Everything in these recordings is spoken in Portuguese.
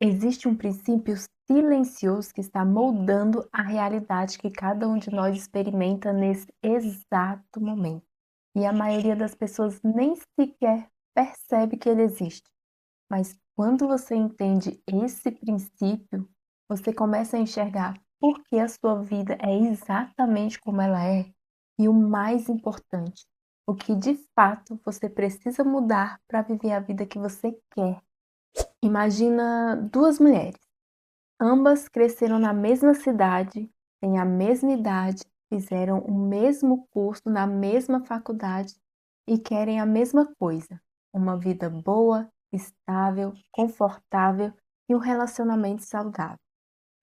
Existe um princípio silencioso que está moldando a realidade que cada um de nós experimenta nesse exato momento. E a maioria das pessoas nem sequer percebe que ele existe. Mas quando você entende esse princípio, você começa a enxergar por que a sua vida é exatamente como ela é. E o mais importante, o que de fato você precisa mudar para viver a vida que você quer. Imagina duas mulheres. Ambas cresceram na mesma cidade, têm a mesma idade, fizeram o mesmo curso na mesma faculdade e querem a mesma coisa: uma vida boa, estável, confortável e um relacionamento saudável.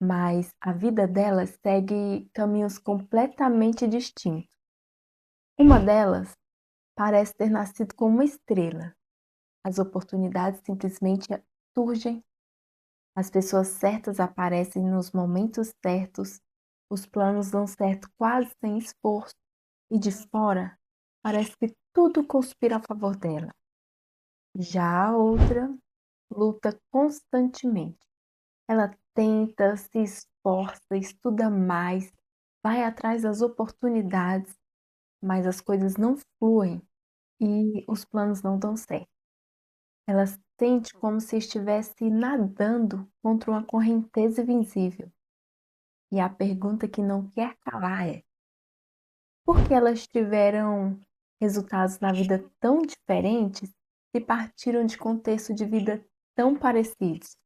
Mas a vida delas segue caminhos completamente distintos. Uma delas parece ter nascido como uma estrela. As oportunidades simplesmente surgem. As pessoas certas aparecem nos momentos certos, os planos dão certo quase sem esforço, e de fora parece que tudo conspira a favor dela. Já a outra luta constantemente. Ela tenta, se esforça, estuda mais, vai atrás das oportunidades, mas as coisas não fluem e os planos não dão certo. Ela sente como se estivesse nadando contra uma correnteza invisível. E a pergunta que não quer calar é: por que elas tiveram resultados na vida tão diferentes e partiram de contexto de vida tão parecidos?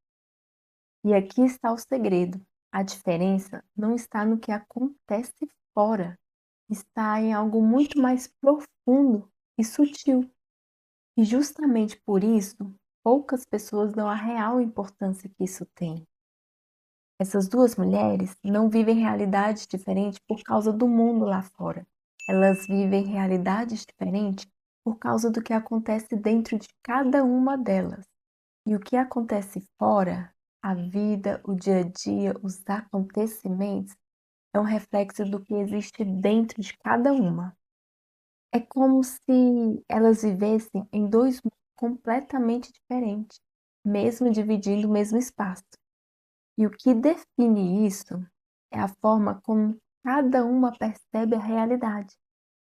E aqui está o segredo. A diferença não está no que acontece fora, está em algo muito mais profundo e sutil. E justamente por isso, poucas pessoas dão a real importância que isso tem. Essas duas mulheres não vivem realidades diferentes por causa do mundo lá fora. Elas vivem realidades diferentes por causa do que acontece dentro de cada uma delas. E o que acontece fora, a vida, o dia a dia, os acontecimentos, é um reflexo do que existe dentro de cada uma. É como se elas vivessem em dois mundos completamente diferentes, mesmo dividindo o mesmo espaço. E o que define isso é a forma como cada uma percebe a realidade,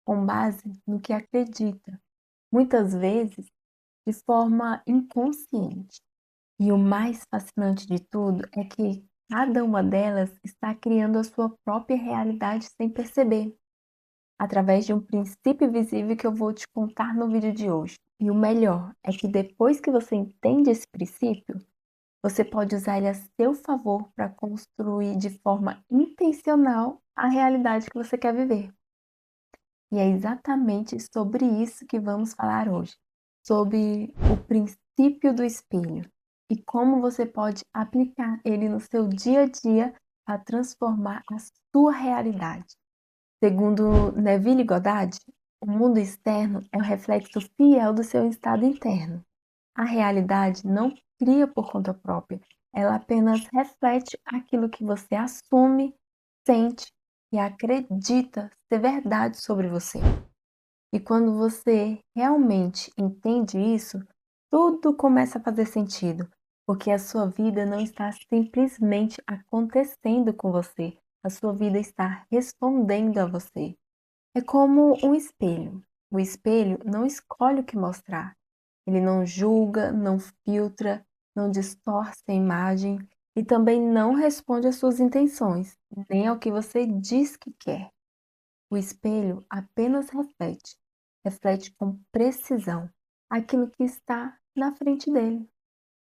com base no que acredita, muitas vezes de forma inconsciente. E o mais fascinante de tudo é que cada uma delas está criando a sua própria realidade sem perceber, através de um princípio invisível que eu vou te contar no vídeo de hoje. E o melhor é que depois que você entende esse princípio, você pode usar ele a seu favor para construir de forma intencional a realidade que você quer viver. E é exatamente sobre isso que vamos falar hoje, sobre o princípio do espelho e como você pode aplicar ele no seu dia a dia para transformar a sua realidade. Segundo Neville Goddard, o mundo externo é o reflexo fiel do seu estado interno. A realidade não cria por conta própria, ela apenas reflete aquilo que você assume, sente e acredita ser verdade sobre você. E quando você realmente entende isso, tudo começa a fazer sentido, porque a sua vida não está simplesmente acontecendo com você, a sua vida está respondendo a você. É como um espelho. O espelho não escolhe o que mostrar. Ele não julga, não filtra, não distorce a imagem e também não responde às suas intenções, nem ao que você diz que quer. O espelho apenas reflete, reflete com precisão aquilo que está na frente dele.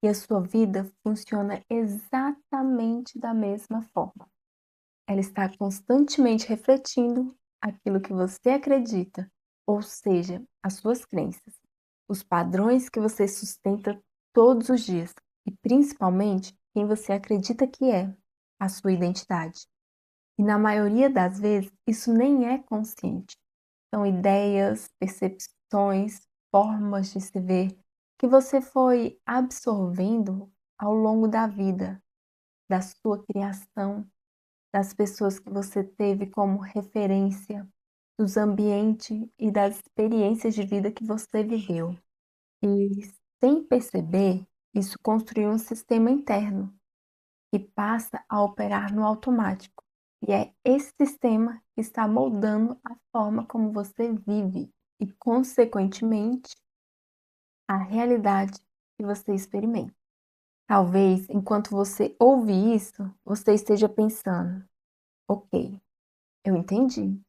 E a sua vida funciona exatamente da mesma forma. Ela está constantemente refletindo aquilo que você acredita, ou seja, as suas crenças, os padrões que você sustenta todos os dias e principalmente quem você acredita que é, a sua identidade. E na maioria das vezes isso nem é consciente. São ideias, percepções, formas de se ver que você foi absorvendo ao longo da vida, da sua criação, das pessoas que você teve como referência, dos ambientes e das experiências de vida que você viveu. E sem perceber, Isso construiu um sistema interno que passa a operar no automático. E é esse sistema que está moldando a forma como você vive e, consequentemente, a realidade que você experimenta. Talvez, enquanto você ouve isso, você esteja pensando: ok, eu entendi,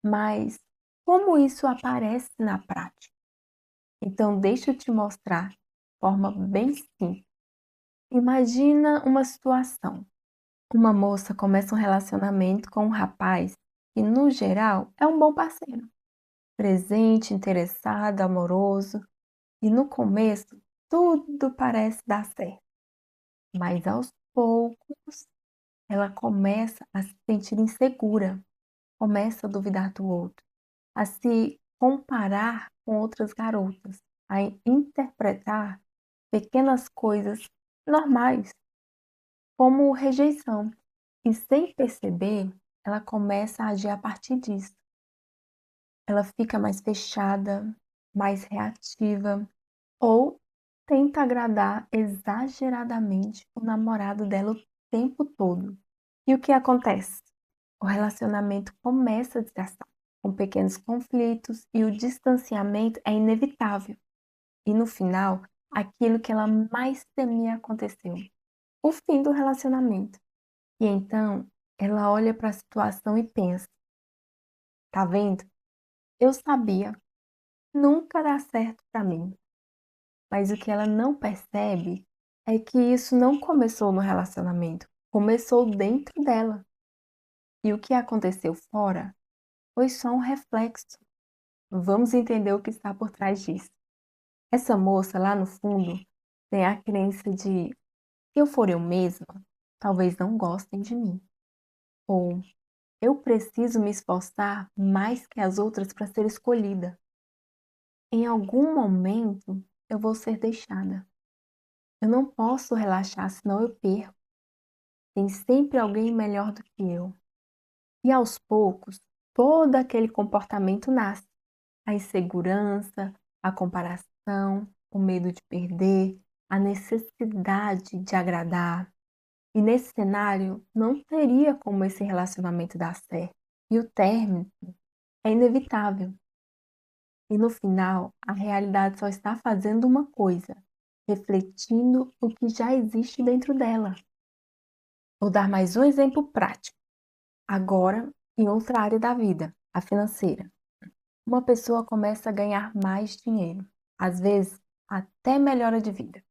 mas como isso aparece na prática? Então, deixa eu te mostrar de forma bem simples. Imagina uma situação. Uma moça começa um relacionamento com um rapaz que, no geral, é um bom parceiro, presente, interessado, amoroso, e no começo tudo parece dar certo, mas aos poucos ela começa a se sentir insegura, começa a duvidar do outro, a se comparar com outras garotas, a interpretar pequenas coisas normais como rejeição. E sem perceber, ela começa a agir a partir disso. Ela fica mais fechada, mais reativa ou tenta agradar exageradamente o namorado dela o tempo todo. E o que acontece? O relacionamento começa a desgastar, com pequenos conflitos e o distanciamento é inevitável. E no final, aquilo que ela mais temia aconteceu: o fim do relacionamento. E então, ela olha para a situação e pensa: tá vendo? Eu sabia, nunca dá certo para mim. Mas o que ela não percebe é que isso não começou no relacionamento, começou dentro dela. E o que aconteceu fora foi só um reflexo. Vamos entender o que está por trás disso. Essa moça lá no fundo tem a crença de: se eu for eu mesma, talvez não gostem de mim. Ou eu preciso me esforçar mais que as outras para ser escolhida. Em algum momento eu vou ser deixada. Eu não posso relaxar, senão eu perco. Tem sempre alguém melhor do que eu. E aos poucos, todo aquele comportamento nasce. A insegurança, a comparação, o medo de perder, a necessidade de agradar. E nesse cenário, não teria como esse relacionamento dar certo. E o término é inevitável. E no final, a realidade só está fazendo uma coisa: refletindo o que já existe dentro dela. Vou dar mais um exemplo prático. Agora, em outra área da vida, a financeira. Uma pessoa começa a ganhar mais dinheiro, às vezes até melhora de vida.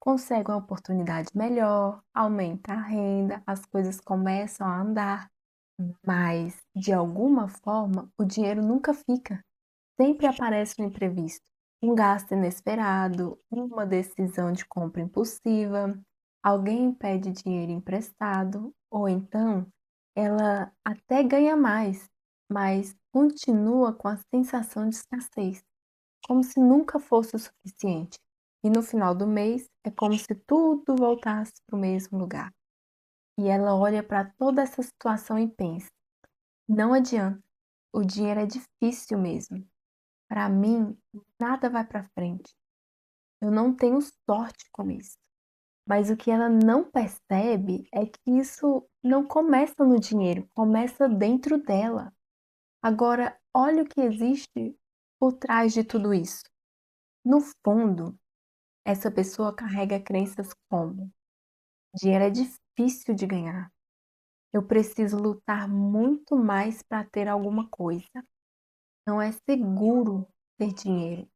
Consegue uma oportunidade melhor, aumenta a renda, as coisas começam a andar, mas de alguma forma o dinheiro nunca fica. Sempre aparece um imprevisto, um gasto inesperado, uma decisão de compra impulsiva, alguém pede dinheiro emprestado, ou então ela até ganha mais, mas continua com a sensação de escassez, como se nunca fosse o suficiente. E no final do mês é como se tudo voltasse para o mesmo lugar. E ela olha para toda essa situação e pensa: não adianta, o dinheiro é difícil mesmo. Para mim, nada vai para frente. Eu não tenho sorte com isso. Mas o que ela não percebe é que isso não começa no dinheiro, começa dentro dela. Agora, olha o que existe por trás de tudo isso. No fundo, essa pessoa carrega crenças como: dinheiro é difícil de ganhar. Eu preciso lutar muito mais para ter alguma coisa. Não é seguro ter dinheiro.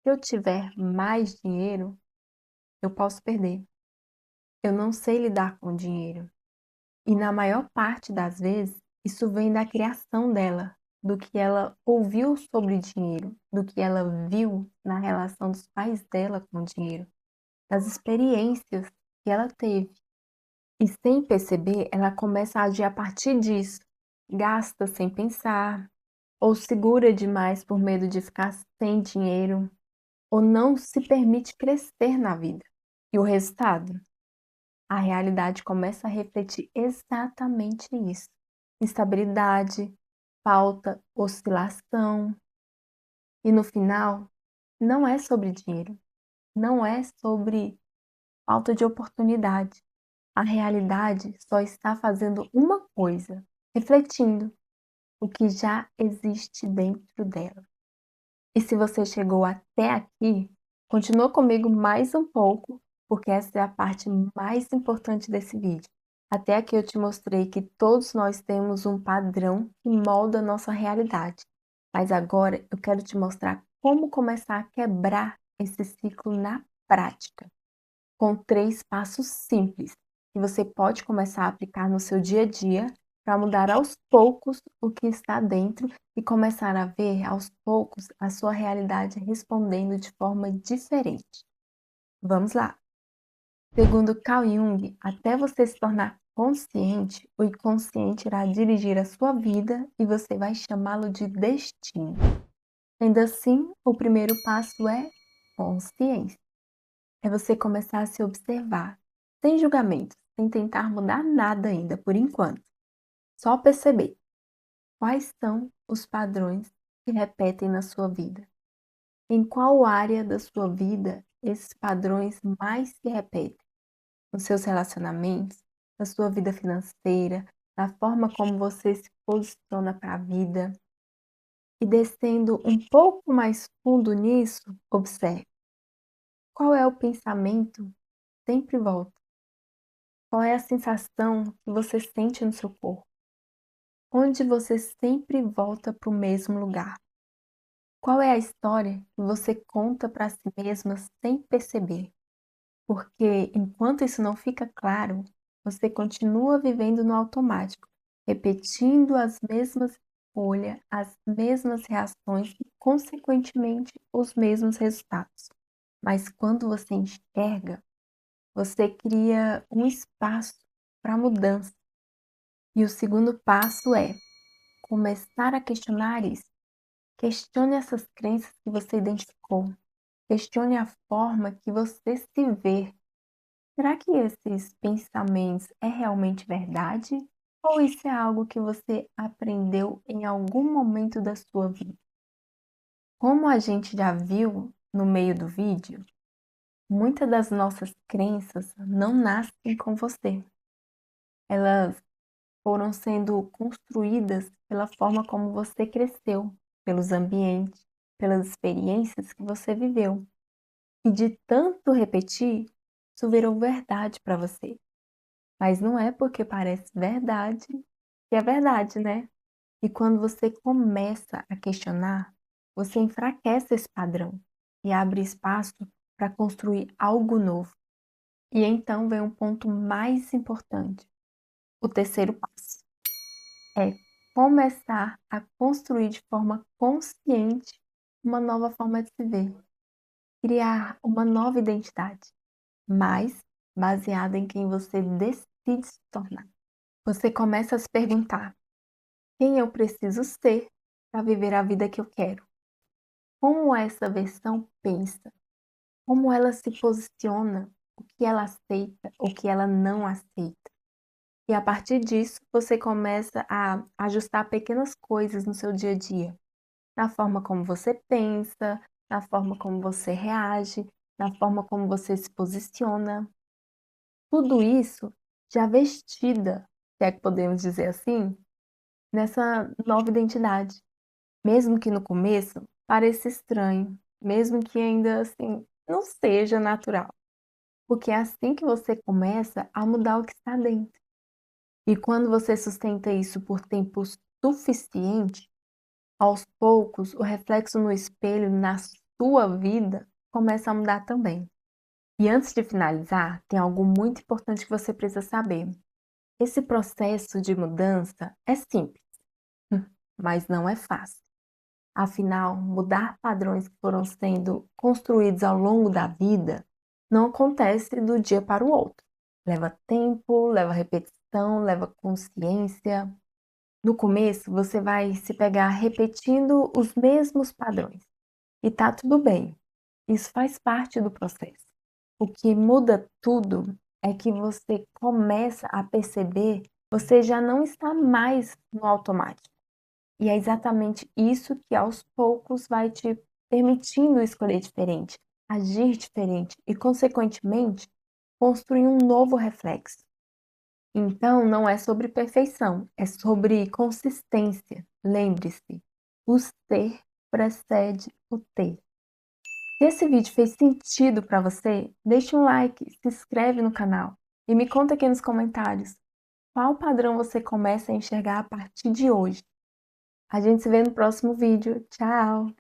Se eu tiver mais dinheiro, eu posso perder. Eu não sei lidar com dinheiro. E na maior parte das vezes, isso vem da criação dela, do que ela ouviu sobre dinheiro, do que ela viu na relação dos pais dela com o dinheiro, das experiências que ela teve. E sem perceber, ela começa a agir a partir disso. Gasta sem pensar, ou segura demais por medo de ficar sem dinheiro, ou não se permite crescer na vida. E o resultado? A realidade começa a refletir exatamente isso: instabilidade, falta, oscilação. E no final, não é sobre dinheiro, não é sobre falta de oportunidade. A realidade só está fazendo uma coisa: refletindo o que já existe dentro dela. E se você chegou até aqui, continua comigo mais um pouco, porque essa é a parte mais importante desse vídeo. Até aqui eu te mostrei que todos nós temos um padrão que molda a nossa realidade. Mas agora eu quero te mostrar como começar a quebrar esse ciclo na prática, com 3 passos simples que você pode começar a aplicar no seu dia a dia para mudar aos poucos o que está dentro e começar a ver aos poucos a sua realidade respondendo de forma diferente. Vamos lá! Segundo Carl Jung, até você se tornar consciente, o inconsciente irá dirigir a sua vida e você vai chamá-lo de destino. Sendo assim, o primeiro passo é consciência. É você começar a se observar, sem julgamento, sem tentar mudar nada ainda por enquanto. Só perceber quais são os padrões que repetem na sua vida. Em qual área da sua vida esses padrões mais se repetem? Nos seus relacionamentos, na sua vida financeira, na forma como você se posiciona para a vida. E descendo um pouco mais fundo nisso, observe qual é o pensamento que sempre volta. Qual é a sensação que você sente no seu corpo? Onde você sempre volta para o mesmo lugar? Qual é a história que você conta para si mesma sem perceber? Porque enquanto isso não fica claro, você continua vivendo no automático, repetindo as mesmas escolhas, as mesmas reações e, consequentemente, os mesmos resultados. Mas quando você enxerga, você cria um espaço para mudança. E o segundo passo é começar a questionar isso. Questione essas crenças que você identificou. Questione a forma que você se vê. Será que esses pensamentos é realmente verdade? Ou isso é algo que você aprendeu em algum momento da sua vida? Como a gente já viu no meio do vídeo, muitas das nossas crenças não nascem com você. Elas foram sendo construídas pela forma como você cresceu, pelos ambientes, pelas experiências que você viveu. E de tanto repetir, isso virou verdade para você. Mas não é porque parece verdade que é verdade, né? E quando você começa a questionar, você enfraquece esse padrão e abre espaço para construir algo novo. E então vem um ponto mais importante, o terceiro passo. É começar a construir de forma consciente uma nova forma de se ver, criar uma nova identidade, mas baseada em quem você decide se tornar. Você começa a se perguntar: quem eu preciso ser para viver a vida que eu quero? Como essa versão pensa? Como ela se posiciona? O que ela aceita, o que ela não aceita? E a partir disso, você começa a ajustar pequenas coisas no seu dia a dia, na forma como você pensa, na forma como você reage, na forma como você se posiciona. Tudo isso já vestida, se é que podemos dizer assim, nessa nova identidade. Mesmo que no começo pareça estranho, mesmo que ainda assim não seja natural, porque é assim que você começa a mudar o que está dentro. E quando você sustenta isso por tempo suficiente, aos poucos o reflexo no espelho na sua vida começa a mudar também. E antes de finalizar, tem algo muito importante que você precisa saber. Esse processo de mudança é simples, mas não é fácil. Afinal, mudar padrões que foram sendo construídos ao longo da vida não acontece do dia para o outro. Leva tempo, leva repetição, leva consciência. No começo, você vai se pegar repetindo os mesmos padrões. E tá tudo bem. Isso faz parte do processo. O que muda tudo é que você começa a perceber, você já não está mais no automático. E é exatamente isso que aos poucos vai te permitindo escolher diferente, agir diferente e, consequentemente, construir um novo reflexo. Então, não é sobre perfeição, é sobre consistência. Lembre-se, o ser precede o ter. Se esse vídeo fez sentido para você, deixe um like, se inscreve no canal e me conta aqui nos comentários qual padrão você começa a enxergar a partir de hoje. A gente se vê no próximo vídeo. Tchau!